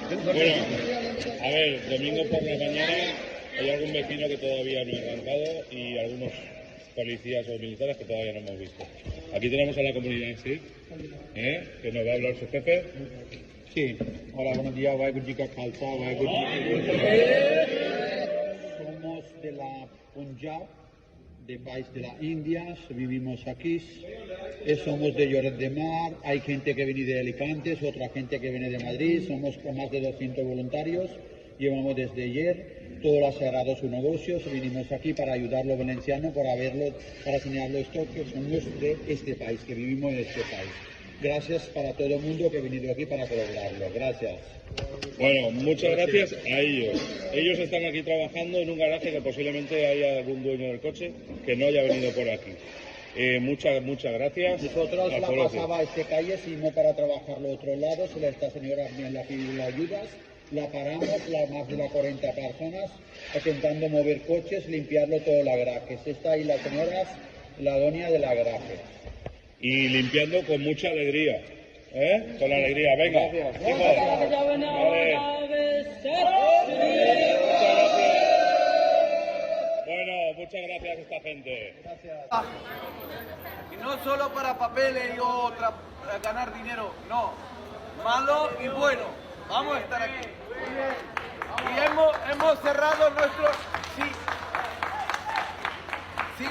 Bueno, a ver, domingo por la mañana hay algún vecino que todavía no ha arrancado y algunos policías o militares que todavía no hemos visto. Aquí tenemos a la comunidad, ¿sí? Que nos va a hablar su jefe. Sí, hola, buenos días, Waheguru Ji Ka Khalsa, Waheguru Ji Ki Fateh. Somos de la Punjab, del país de la India, vivimos aquí, somos de Lloret de Mar, hay gente que viene de Alicante, otra gente que viene de Madrid, somos con más de 200 voluntarios, llevamos desde ayer, todos cerrados sus negocios, vinimos aquí para ayudar a los valencianos, para verlo, para enseñarlo esto, que somos de este país, que vivimos en este país. Gracias para todo el mundo que ha venido aquí para colaborarlo. Gracias. Bueno, muchas gracias a ellos. Ellos están aquí trabajando en un garaje que posiblemente haya algún dueño del coche que no haya venido por aquí. Muchas gracias. Nosotros la pasaba a esta calle, si no para trabajar al otro lado, si esta señora me la pidió ayudas, la paramos, más de las 40 personas, intentando mover coches, limpiarlo todo el garaje. Está ahí la señora, la dueña de la garaje. Y limpiando con mucha alegría, con alegría, venga. Gracias. Bueno, muchas gracias a esta gente. Gracias. Y no solo para papeles o ganar dinero, no, malo y bueno, vamos a estar aquí. Y hemos cerrado nuestro, sí,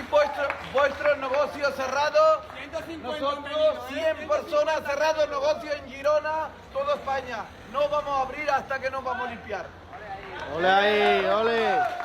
vuestro negocio cerrado, nosotros 100 personas cerrado el negocio en Girona, toda España. No vamos a abrir hasta que nos vamos a limpiar. ¡Ole ahí, ole!